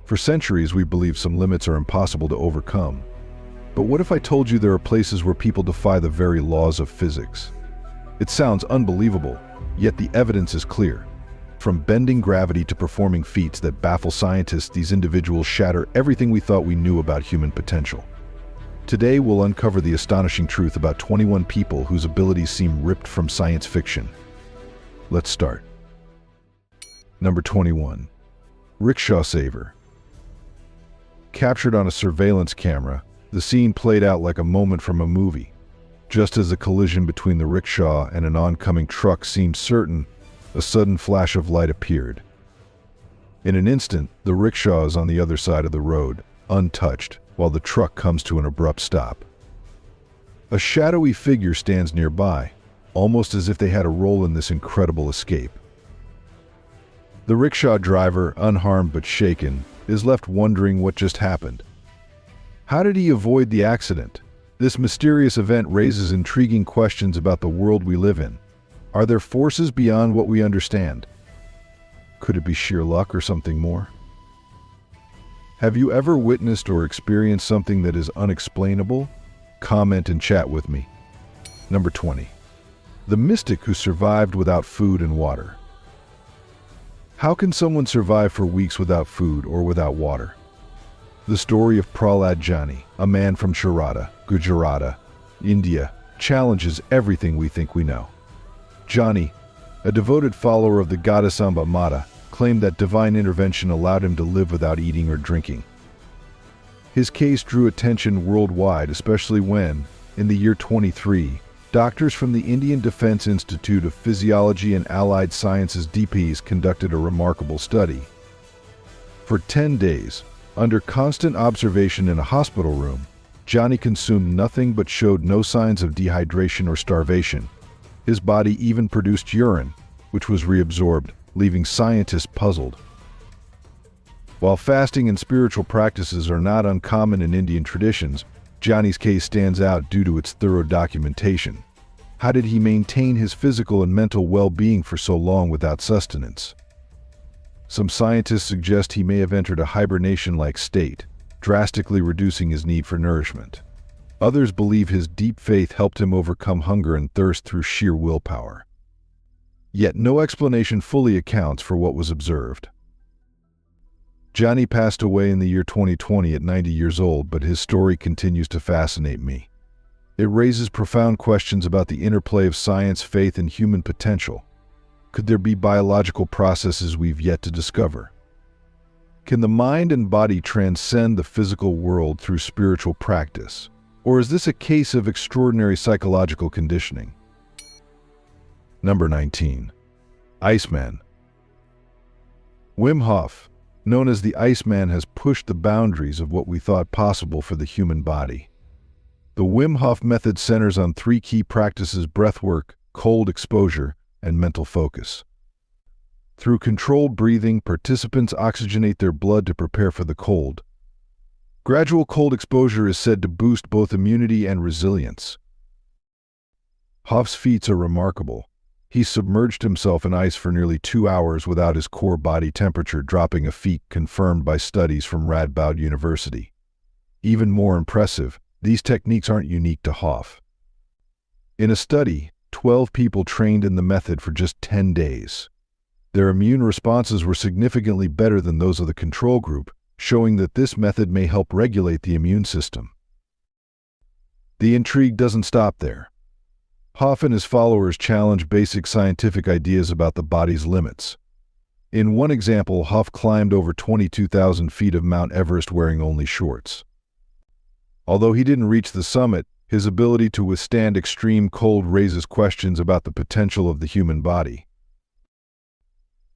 For centuries, we believed some limits are impossible to overcome. But what if I told you there are places where people defy the very laws of physics? It sounds unbelievable, yet the evidence is clear. From bending gravity to performing feats that baffle scientists, these individuals shatter everything we thought we knew about human potential. Today, we'll uncover the astonishing truth about 21 people whose abilities seem ripped from science fiction. Let's start. Number 21. Rickshaw Saver. Captured on a surveillance camera, the scene played out like a moment from a movie. Just as the collision between the rickshaw and an oncoming truck seemed certain, a sudden flash of light appeared. In an instant, the rickshaw is on the other side of the road, untouched, while the truck comes to an abrupt stop. A shadowy figure stands nearby, almost as if they had a role in this incredible escape. The rickshaw driver, unharmed but shaken, is left wondering what just happened. How did he avoid the accident? This mysterious event raises intriguing questions about the world we live in. Are there forces beyond what we understand? Could it be sheer luck or something more? Have you ever witnessed or experienced something that is unexplainable? Comment and chat with me. Number 20. The mystic who survived without food and water. How can someone survive for weeks without food or without water? The story of Prahlad Jani, a man from Shrouded, Gujarat, India, challenges everything we think we know. Jani, a devoted follower of the goddess Amba Mata, claimed that divine intervention allowed him to live without eating or drinking. His case drew attention worldwide, especially when, in the year 23, doctors from the Indian Defense Institute of Physiology and Allied Sciences (DPS) conducted a remarkable study. For 10 days, under constant observation in a hospital room, Jani consumed nothing but showed no signs of dehydration or starvation. His body even produced urine, which was reabsorbed, leaving scientists puzzled. While fasting and spiritual practices are not uncommon in Indian traditions, Jani's case stands out due to its thorough documentation. How did he maintain his physical and mental well-being for so long without sustenance? Some scientists suggest he may have entered a hibernation-like state, drastically reducing his need for nourishment. Others believe his deep faith helped him overcome hunger and thirst through sheer willpower. Yet no explanation fully accounts for what was observed. Jani passed away in the year 2020 at 90 years old, but his story continues to fascinate me. It raises profound questions about the interplay of science, faith, and human potential. Could there be biological processes we've yet to discover? Can the mind and body transcend the physical world through spiritual practice? Or is this a case of extraordinary psychological conditioning? Number 19. Iceman. Wim Hof, known as the Iceman, has pushed the boundaries of what we thought possible for the human body. The Wim Hof method centers on 3 key practices: breathwork, cold exposure, and mental focus. Through controlled breathing, participants oxygenate their blood to prepare for the cold. Gradual cold exposure is said to boost both immunity and resilience. Hof's feats are remarkable. He submerged himself in ice for nearly 2 hours without his core body temperature dropping, a feat confirmed by studies from Radboud University. Even more impressive, these techniques aren't unique to Hof. In a study, 12 people trained in the method for just 10 days. Their immune responses were significantly better than those of the control group, showing that this method may help regulate the immune system. The intrigue doesn't stop there. Hof and his followers challenge basic scientific ideas about the body's limits. In one example, Hof climbed over 22,000 feet of Mount Everest wearing only shorts. Although he didn't reach the summit, his ability to withstand extreme cold raises questions about the potential of the human body.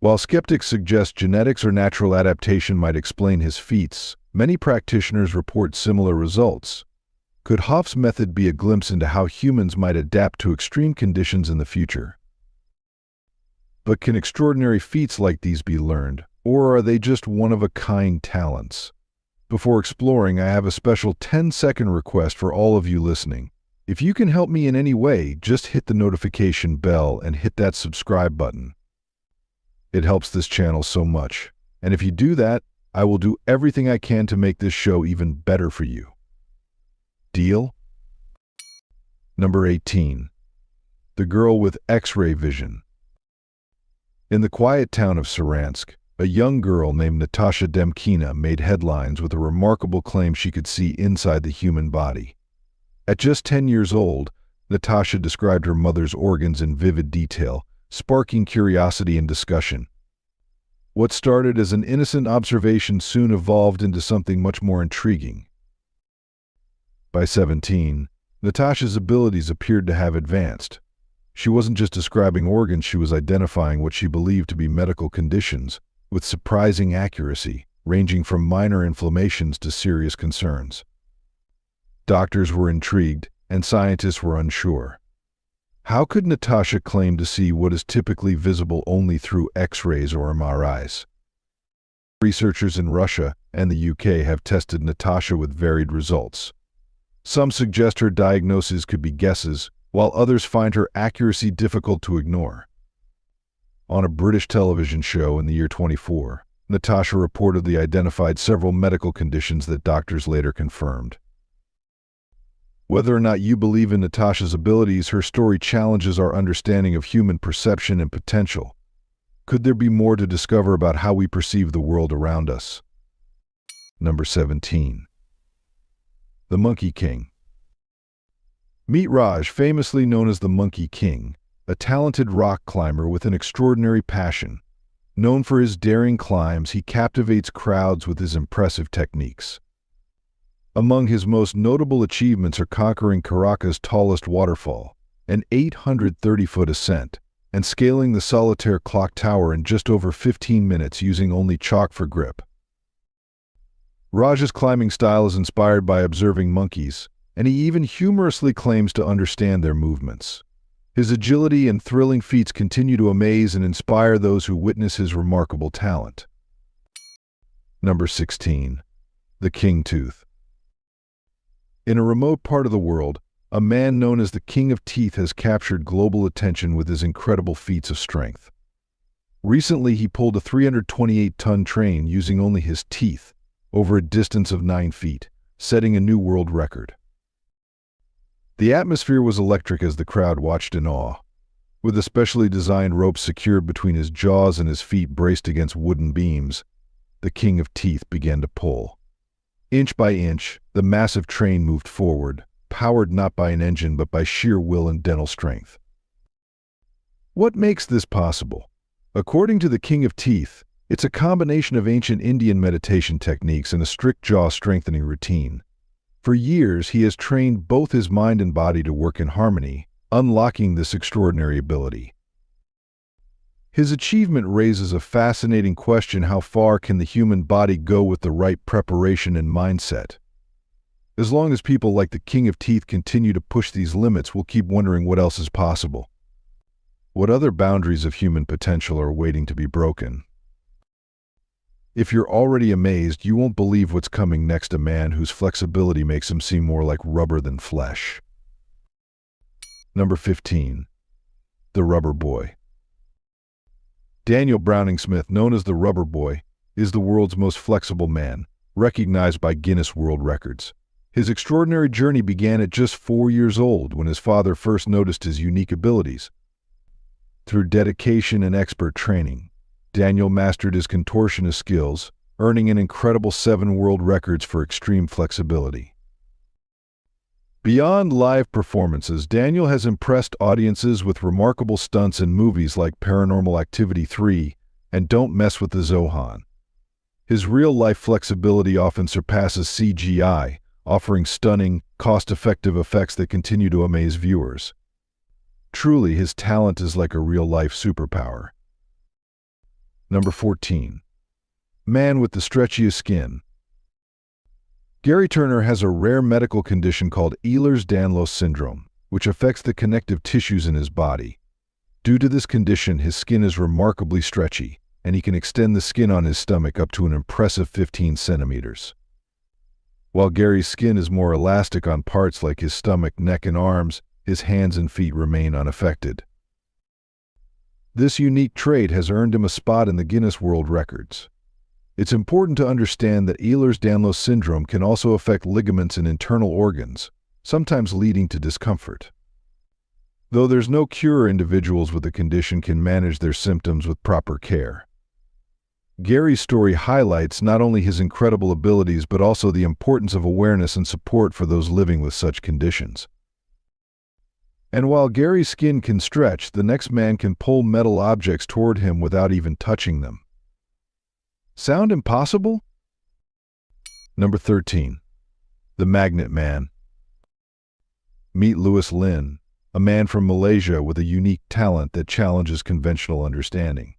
While skeptics suggest genetics or natural adaptation might explain his feats, many practitioners report similar results. Could Hof's method be a glimpse into how humans might adapt to extreme conditions in the future? But can extraordinary feats like these be learned, or are they just one-of-a-kind talents? Before exploring, I have a special 10-second request for all of you listening. If you can help me in any way, just hit the notification bell and hit that subscribe button. It helps this channel so much. And if you do that, I will do everything I can to make this show even better for you. Deal? Number 18. The girl with X-ray vision. In the quiet town of Saransk, a young girl named Natasha Demkina made headlines with a remarkable claim she could see inside the human body. At just 10 years old, Natasha described her mother's organs in vivid detail, sparking curiosity and discussion. What started as an innocent observation soon evolved into something much more intriguing. By 17, Natasha's abilities appeared to have advanced. She wasn't just describing organs, she was identifying what she believed to be medical conditions, with surprising accuracy, ranging from minor inflammations to serious concerns. Doctors were intrigued, and scientists were unsure. How could Natasha claim to see what is typically visible only through X-rays or MRIs? Researchers in Russia and the UK have tested Natasha with varied results. Some suggest her diagnosis could be guesses, while others find her accuracy difficult to ignore. On a British television show in the year 24, Natasha reportedly identified several medical conditions that doctors later confirmed. Whether or not you believe in Natasha's abilities, her story challenges our understanding of human perception and potential. Could there be more to discover about how we perceive the world around us? Number 17. The Monkey King. Meet Raj, famously known as the Monkey King, a talented rock climber with an extraordinary passion. Known for his daring climbs, he captivates crowds with his impressive techniques. Among his most notable achievements are conquering Caracas' tallest waterfall, an 830-foot ascent, and scaling the solitaire clock tower in just over 15 minutes using only chalk for grip. Raj's climbing style is inspired by observing monkeys, and he even humorously claims to understand their movements. His agility and thrilling feats continue to amaze and inspire those who witness his remarkable talent. Number 16. The King Tooth. In a remote part of the world, a man known as the King of Teeth has captured global attention with his incredible feats of strength. Recently, he pulled a 328-ton train using only his teeth over a distance of 9 feet, setting a new world record. The atmosphere was electric as the crowd watched in awe. With a specially designed rope secured between his jaws and his feet braced against wooden beams, the King of Teeth began to pull. Inch by inch, the massive train moved forward, powered not by an engine but by sheer will and dental strength. What makes this possible? According to the King of Teeth, it's a combination of ancient Indian meditation techniques and a strict jaw-strengthening routine. For years, he has trained both his mind and body to work in harmony, unlocking this extraordinary ability. His achievement raises a fascinating question: how far can the human body go with the right preparation and mindset? As long as people like the King of Teeth continue to push these limits, we'll keep wondering what else is possible. What other boundaries of human potential are waiting to be broken? If you're already amazed, you won't believe what's coming next: a man whose flexibility makes him seem more like rubber than flesh. Number 15. The Rubber Boy. Daniel Browning Smith, known as the Rubber Boy, is the world's most flexible man, recognized by Guinness World Records. His extraordinary journey began at just 4 years old when his father first noticed his unique abilities. Through dedication and expert training, Daniel mastered his contortionist skills, earning an incredible 7 world records for extreme flexibility. Beyond live performances, Daniel has impressed audiences with remarkable stunts in movies like Paranormal Activity 3 and Don't Mess with the Zohan. His real-life flexibility often surpasses CGI, offering stunning, cost-effective effects that continue to amaze viewers. Truly, his talent is like a real-life superpower. Number 14. Man with the Stretchiest Skin. Gary Turner has a rare medical condition called Ehlers-Danlos syndrome, which affects the connective tissues in his body. Due to this condition, his skin is remarkably stretchy, and he can extend the skin on his stomach up to an impressive 15 centimeters. While Gary's skin is more elastic on parts like his stomach, neck, and arms, his hands and feet remain unaffected. This unique trait has earned him a spot in the Guinness World Records. It's important to understand that Ehlers-Danlos syndrome can also affect ligaments and internal organs, sometimes leading to discomfort. Though there's no cure, individuals with the condition can manage their symptoms with proper care. Gary's story highlights not only his incredible abilities but also the importance of awareness and support for those living with such conditions. And while Gary's skin can stretch, the next man can pull metal objects toward him without even touching them. Sound impossible? Number 13. The Magnet Man. Meet Louis Lin, a man from Malaysia with a unique talent that challenges conventional understanding.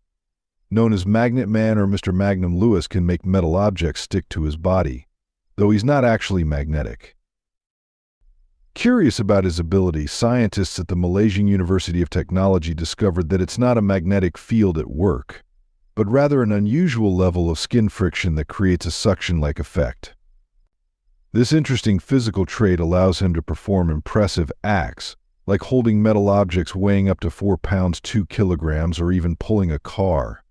Known as Magnet Man or Mr. Magnum, Louis can make metal objects stick to his body, though he's not actually magnetic. Curious about his ability, scientists at the Malaysian University of Technology discovered that it's not a magnetic field at work, but rather an unusual level of skin friction that creates a suction-like effect. This interesting physical trait allows him to perform impressive acts, like holding metal objects weighing up to 4 pounds 2 kilograms or even pulling a car.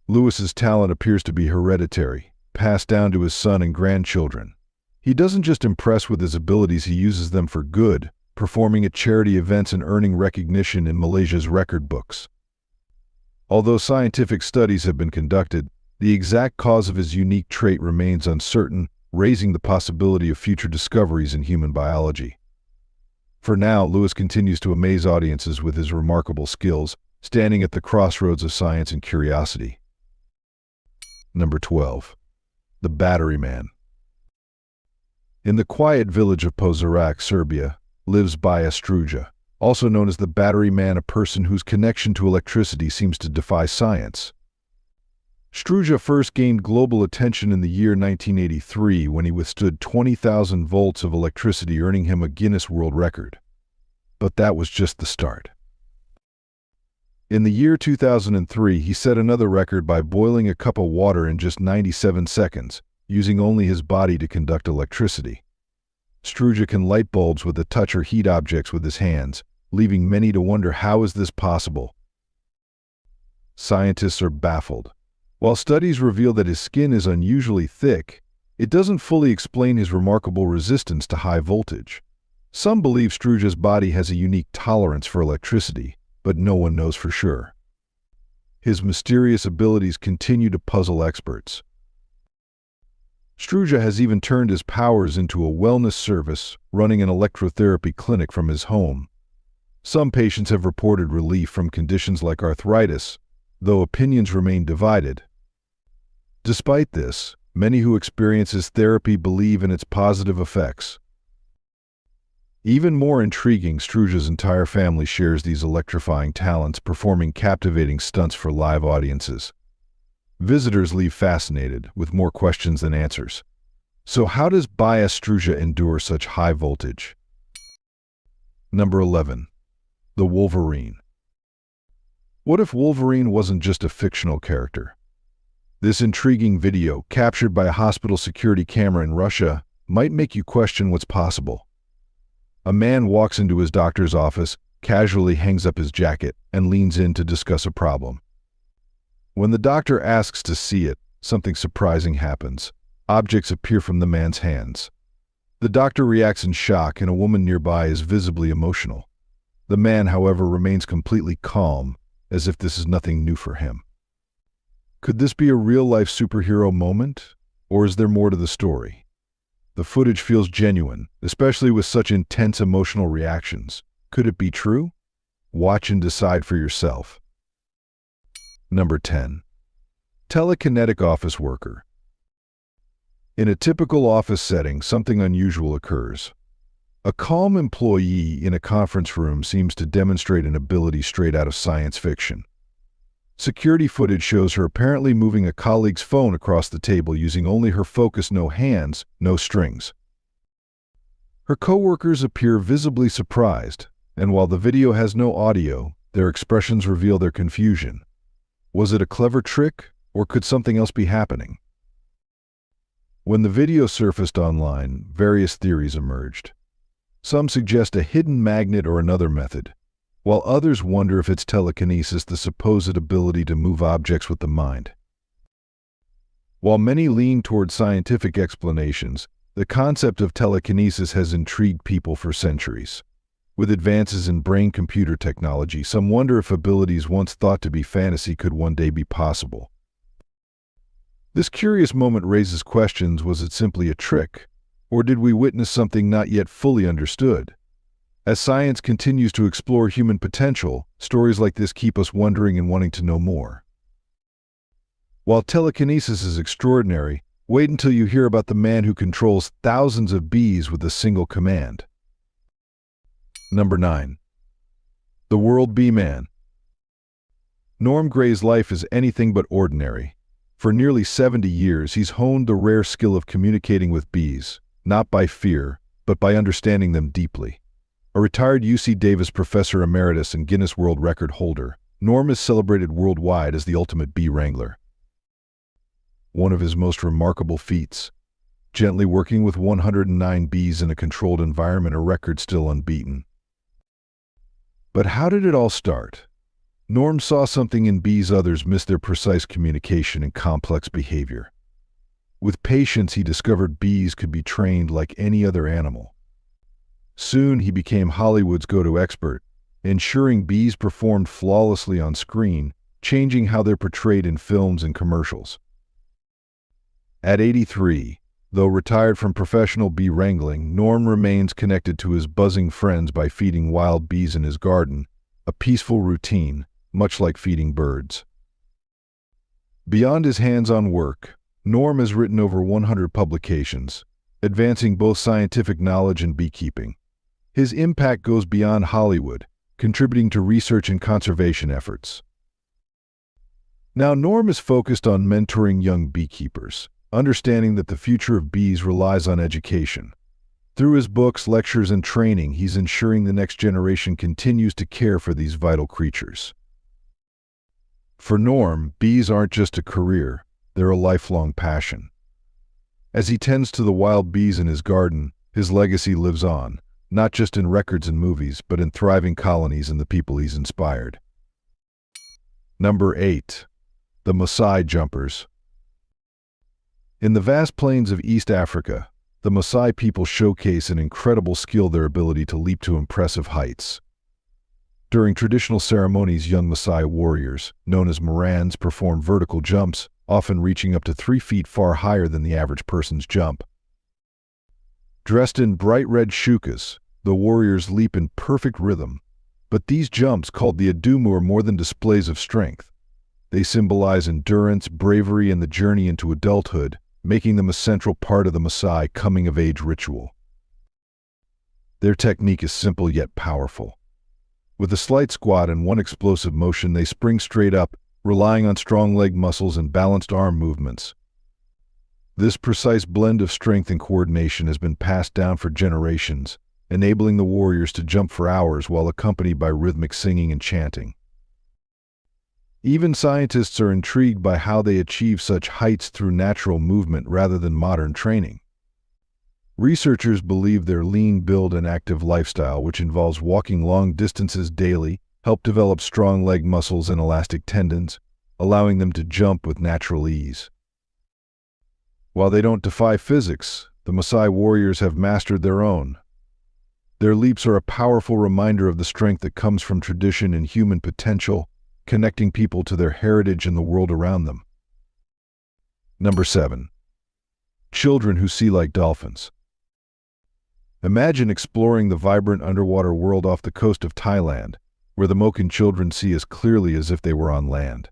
Louis's talent appears to be hereditary, passed down to his son and grandchildren. He doesn't just impress with his abilities, he uses them for good, performing at charity events and earning recognition in Malaysia's record books. Although scientific studies have been conducted, the exact cause of his unique trait remains uncertain, raising the possibility of future discoveries in human biology. For now, Louis continues to amaze audiences with his remarkable skills, standing at the crossroads of science and curiosity. Number 12. The Battery Man. In the quiet village of Požarevac, Serbia, lives Baja Struja, also known as the Battery Man, a person whose connection to electricity seems to defy science. Struja first gained global attention in the year 1983 when he withstood 20,000 volts of electricity, earning him a Guinness World Record. But that was just the start. In the year 2003, he set another record by boiling a cup of water in just 97 seconds, using only his body to conduct electricity. Struja can light bulbs with a touch or heat objects with his hands, leaving many to wonder, how is this possible? Scientists are baffled. While studies reveal that his skin is unusually thick, it doesn't fully explain his remarkable resistance to high voltage. Some believe Struja's body has a unique tolerance for electricity, but no one knows for sure. His mysterious abilities continue to puzzle experts. Struja has even turned his powers into a wellness service, running an electrotherapy clinic from his home. Some patients have reported relief from conditions like arthritis, though opinions remain divided. Despite this, many who experience his therapy believe in its positive effects. Even more intriguing, Struja's entire family shares these electrifying talents, performing captivating stunts for live audiences. Visitors leave fascinated, with more questions than answers. So how does Baja Struja endure such high voltage? Number 11. The Wolverine. What if Wolverine wasn't just a fictional character? This intriguing video, captured by a hospital security camera in Russia, might make you question what's possible. A man walks into his doctor's office, casually hangs up his jacket, and leans in to discuss a problem. When the doctor asks to see it, something surprising happens. Objects appear from the man's hands. The doctor reacts in shock, and a woman nearby is visibly emotional. The man, however, remains completely calm, as if this is nothing new for him. Could this be a real-life superhero moment, or is there more to the story? The footage feels genuine, especially with such intense emotional reactions. Could it be true? Watch and decide for yourself. Number 10. Telekinetic office worker. In a typical office setting, something unusual occurs. A calm employee in a conference room seems to demonstrate an ability straight out of science fiction. Security footage shows her apparently moving a colleague's phone across the table using only her focus, no hands, no strings. Her coworkers appear visibly surprised, and while the video has no audio, their expressions reveal their confusion. Was it a clever trick, or could something else be happening? When the video surfaced online, various theories emerged. Some suggest a hidden magnet or another method, while others wonder if it's telekinesis, the supposed ability to move objects with the mind. While many lean toward scientific explanations, the concept of telekinesis has intrigued people for centuries. With advances in brain-computer technology, some wonder if abilities once thought to be fantasy could one day be possible. This curious moment raises questions: was it simply a trick? Or did we witness something not yet fully understood? As science continues to explore human potential, stories like this keep us wondering and wanting to know more. While telekinesis is extraordinary, wait until you hear about the man who controls thousands of bees with a single command. Number 9. The World Bee Man. Norm Gray's life is anything but ordinary. For nearly 70 years, he's honed the rare skill of communicating with bees, not by fear, but by understanding them deeply. A retired UC Davis professor emeritus and Guinness World Record holder, Norm is celebrated worldwide as the ultimate bee wrangler. One of his most remarkable feats, gently working with 109 bees in a controlled environment, a record still unbeaten. But how did it all start? Norm saw something in bees others missed: their precise communication and complex behavior. With patience, he discovered bees could be trained like any other animal. Soon he became Hollywood's go-to expert, ensuring bees performed flawlessly on screen, changing how they're portrayed in films and commercials. At 83, though retired from professional bee wrangling, Norm remains connected to his buzzing friends by feeding wild bees in his garden, a peaceful routine, much like feeding birds. Beyond his hands-on work, Norm has written over 100 publications, advancing both scientific knowledge and beekeeping. His impact goes beyond Hollywood, contributing to research and conservation efforts. Now, Norm is focused on mentoring young beekeepers, understanding that the future of bees relies on education. Through his books, lectures, and training, he's ensuring the next generation continues to care for these vital creatures. For Norm, bees aren't just a career, they're a lifelong passion. As he tends to the wild bees in his garden, his legacy lives on, not just in records and movies, but in thriving colonies and the people he's inspired. Number 8. The Masai Jumpers. In the vast plains of East Africa, the Masai people showcase an incredible skill: their ability to leap to impressive heights. During traditional ceremonies, young Masai warriors, known as Morans, perform vertical jumps, often reaching up to 3 feet, far higher than the average person's jump. Dressed in bright red shukas, the warriors leap in perfect rhythm. But these jumps, called the adumu, are more than displays of strength. They symbolize endurance, bravery, and the journey into adulthood, making them a central part of the Masai coming-of-age ritual. Their technique is simple yet powerful. With a slight squat and one explosive motion, they spring straight up, relying on strong leg muscles and balanced arm movements. This precise blend of strength and coordination has been passed down for generations, enabling the warriors to jump for hours while accompanied by rhythmic singing and chanting. Even scientists are intrigued by how they achieve such heights through natural movement rather than modern training. Researchers believe their lean build and active lifestyle, which involves walking long distances daily, help develop strong leg muscles and elastic tendons, allowing them to jump with natural ease. While they don't defy physics, the Masai warriors have mastered their own. Their leaps are a powerful reminder of the strength that comes from tradition and human potential, connecting people to their heritage and the world around them. Number 7. Children who see like dolphins. Imagine exploring the vibrant underwater world off the coast of Thailand, where the Moken children see as clearly as if they were on land.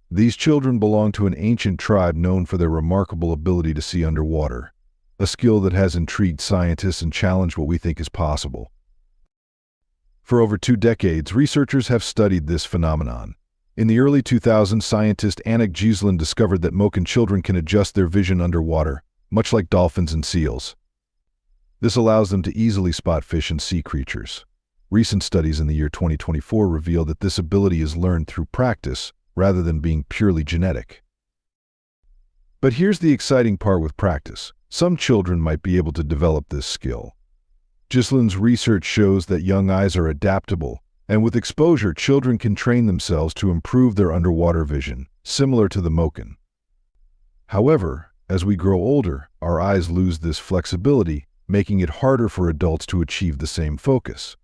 These children belong to an ancient tribe known for their remarkable ability to see underwater, a skill that has intrigued scientists and challenged what we think is possible. For over 2 decades, researchers have studied this phenomenon. In the early 2000s, scientist Anik Giesland discovered that Moken children can adjust their vision underwater, much like dolphins and seals. This allows them to easily spot fish and sea creatures. Recent studies in the year 2024 reveal that this ability is learned through practice, rather than being purely genetic. But here's the exciting part: with practice, some children might be able to develop this skill. Giesland's research shows that young eyes are adaptable, and with exposure, children can train themselves to improve their underwater vision, similar to the Moken. However, as we grow older, our eyes lose this flexibility, making it harder for adults to achieve the same focus.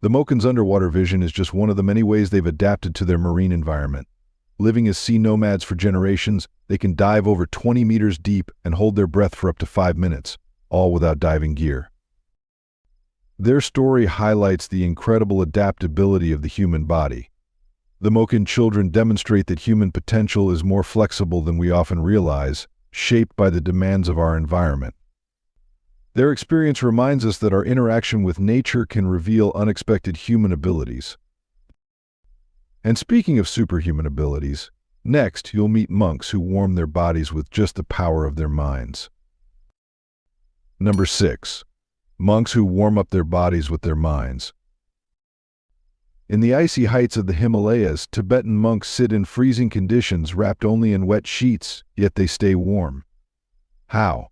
The Moken's underwater vision is just one of the many ways they've adapted to their marine environment. Living as sea nomads for generations, they can dive over 20 meters deep and hold their breath for up to 5 minutes, all without diving gear. Their story highlights the incredible adaptability of the human body. The Moken children demonstrate that human potential is more flexible than we often realize, shaped by the demands of our environment. Their experience reminds us that our interaction with nature can reveal unexpected human abilities. And speaking of superhuman abilities, next you'll meet monks who warm their bodies with just the power of their minds. Number 6. Monks who warm up their bodies with their minds. In the icy heights of the Himalayas, Tibetan monks sit in freezing conditions wrapped only in wet sheets, yet they stay warm. How?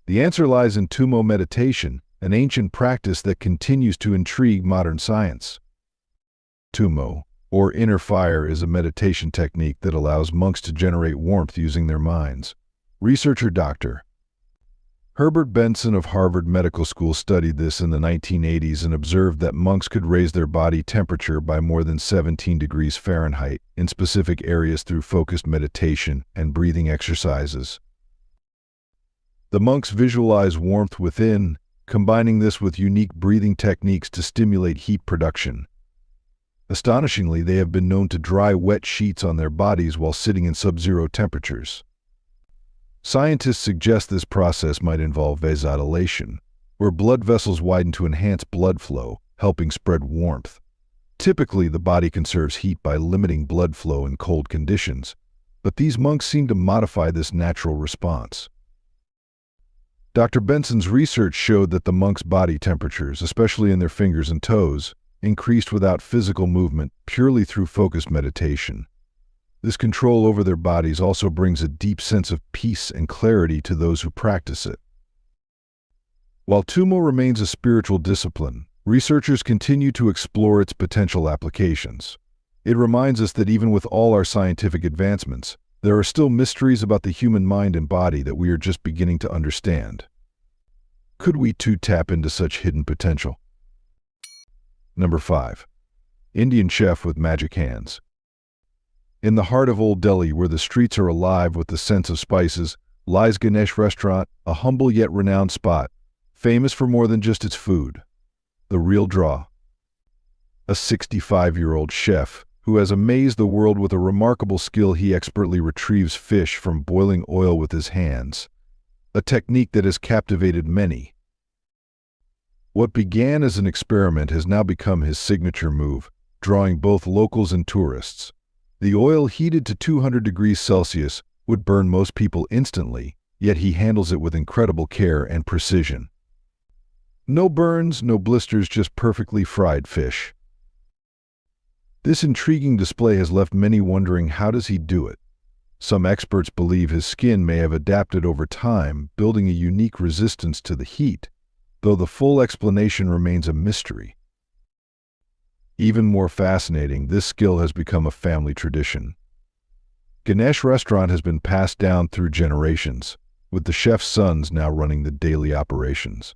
The answer lies in Tummo meditation, an ancient practice that continues to intrigue modern science. Tummo, or inner fire, is a meditation technique that allows monks to generate warmth using their minds. Researcher Dr. Herbert Benson of Harvard Medical School studied this in the 1980s and observed that monks could raise their body temperature by more than 17 degrees Fahrenheit in specific areas through focused meditation and breathing exercises. The monks visualize warmth within, combining this with unique breathing techniques to stimulate heat production. Astonishingly, they have been known to dry wet sheets on their bodies while sitting in sub-zero temperatures. Scientists suggest this process might involve vasodilation, where blood vessels widen to enhance blood flow, helping spread warmth. Typically, the body conserves heat by limiting blood flow in cold conditions, but these monks seem to modify this natural response. Dr. Benson's research showed that the monks' body temperatures, especially in their fingers and toes, increased without physical movement, purely through focused meditation. This control over their bodies also brings a deep sense of peace and clarity to those who practice it. While Tummo remains a spiritual discipline, researchers continue to explore its potential applications. It reminds us that even with all our scientific advancements, there are still mysteries about the human mind and body that we are just beginning to understand. Could we too tap into such hidden potential? Number 5. Indian chef with magic hands. In the heart of Old Delhi, where the streets are alive with the scent of spices, lies Ganesh Restaurant, a humble yet renowned spot, famous for more than just its food. The real draw. A 65-year-old chef who has amazed the world with a remarkable skill. He expertly retrieves fish from boiling oil with his hands, a technique that has captivated many. What began as an experiment has now become his signature move, drawing both locals and tourists. The oil, heated to 200 degrees Celsius, would burn most people instantly, yet he handles it with incredible care and precision. No burns, no blisters, just perfectly fried fish. This intriguing display has left many wondering, how does he do it? Some experts believe his skin may have adapted over time, building a unique resistance to the heat, though the full explanation remains a mystery. Even more fascinating, this skill has become a family tradition. Ganesh Restaurant has been passed down through generations, with the chef's sons now running the daily operations.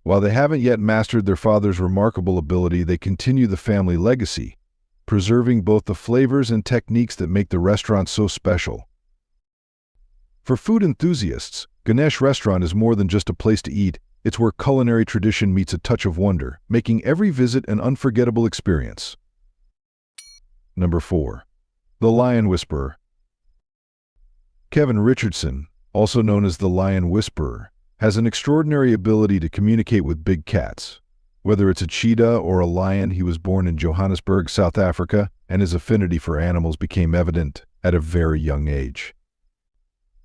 While they haven't yet mastered their father's remarkable ability, they continue the family legacy, preserving both the flavors and techniques that make the restaurant so special. For food enthusiasts, Ganesh Restaurant is more than just a place to eat. It's where culinary tradition meets a touch of wonder, making every visit an unforgettable experience. Number 4. The Lion Whisperer. Kevin Richardson, also known as the Lion Whisperer, has an extraordinary ability to communicate with big cats. Whether it's a cheetah or a lion, he was born in Johannesburg, South Africa, and his affinity for animals became evident at a very young age.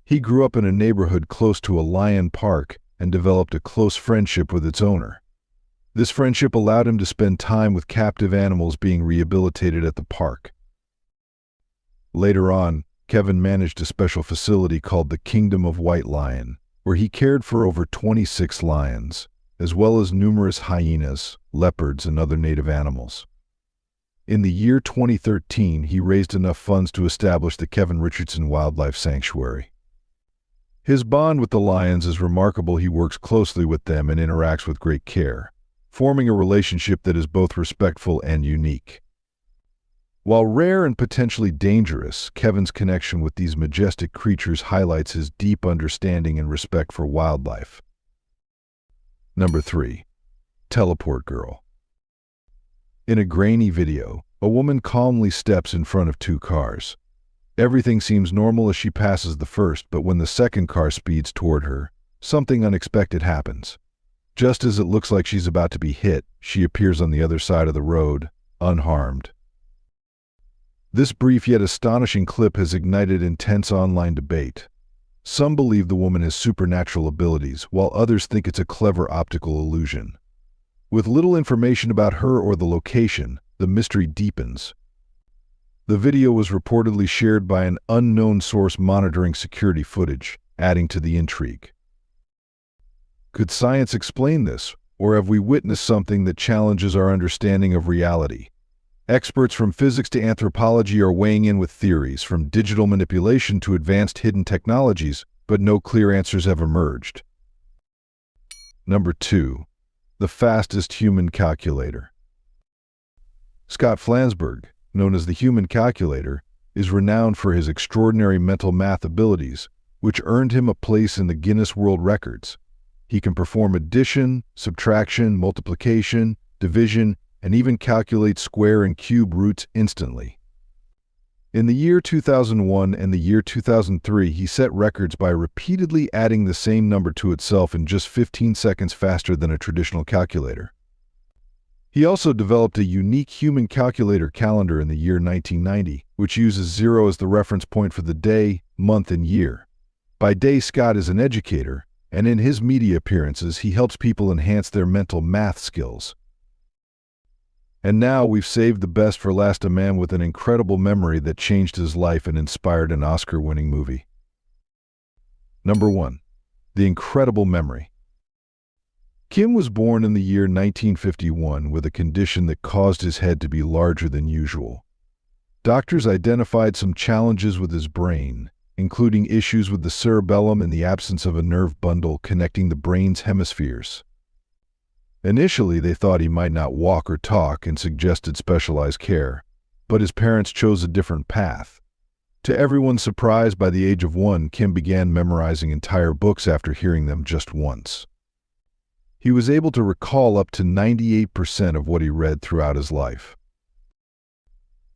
He grew up in a neighborhood close to a lion park and developed a close friendship with its owner. This friendship allowed him to spend time with captive animals being rehabilitated at the park. Later on, Kevin managed a special facility called the Kingdom of White Lion, where he cared for over 26 lions, as well as numerous hyenas, leopards, and other native animals. In the year 2013, he raised enough funds to establish the Kevin Richardson Wildlife Sanctuary. His bond with the lions is remarkable. He works closely with them and interacts with great care, forming a relationship that is both respectful and unique. While rare and potentially dangerous, Kevin's connection with these majestic creatures highlights his deep understanding and respect for wildlife. Number 3. Teleport Girl. In a grainy video, a woman calmly steps in front of two cars. Everything seems normal as she passes the first, but when the second car speeds toward her, something unexpected happens. Just as it looks like she's about to be hit, she appears on the other side of the road, unharmed. This brief yet astonishing clip has ignited intense online debate. Some believe the woman has supernatural abilities, while others think it's a clever optical illusion. With little information about her or the location, the mystery deepens. The video was reportedly shared by an unknown source monitoring security footage, adding to the intrigue. Could science explain this, or have we witnessed something that challenges our understanding of reality? Experts from physics to anthropology are weighing in with theories, from digital manipulation to advanced hidden technologies, but no clear answers have emerged. Number 2. The fastest human calculator. Scott Flansburgh, known as the human calculator, is renowned for his extraordinary mental math abilities, which earned him a place in the Guinness World Records. He can perform addition, subtraction, multiplication, division, and even calculate square and cube roots instantly. In the year 2001 and the year 2003, he set records by repeatedly adding the same number to itself in just 15 seconds faster than a traditional calculator. He also developed a unique human calculator calendar in the year 1990, which uses 0 as the reference point for the day, month, and year. By day, Scott is an educator, and in his media appearances, he helps people enhance their mental math skills. And now we've saved the best for last, a man with an incredible memory that changed his life and inspired an Oscar-winning movie. Number 1. The incredible memory. Kim was born in the year 1951 with a condition that caused his head to be larger than usual. Doctors identified some challenges with his brain, including issues with the cerebellum and the absence of a nerve bundle connecting the brain's hemispheres. Initially, they thought he might not walk or talk and suggested specialized care, but his parents chose a different path. To everyone's surprise, by the age of 1, Kim began memorizing entire books after hearing them just once. He was able to recall up to 98% of what he read throughout his life.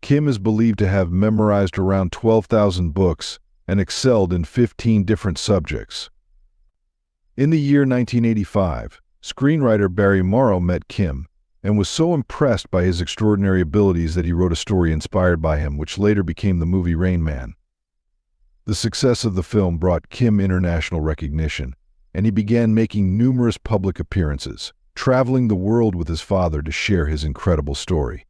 Kim is believed to have memorized around 12,000 books and excelled in 15 different subjects. In the year 1985, screenwriter Barry Morrow met Kim and was so impressed by his extraordinary abilities that he wrote a story inspired by him, which later became the movie Rain Man. The success of the film brought Kim international recognition, and he began making numerous public appearances, traveling the world with his father to share his incredible story.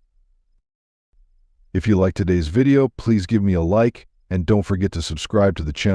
If you liked today's video, please give me a like, and don't forget to subscribe to the channel.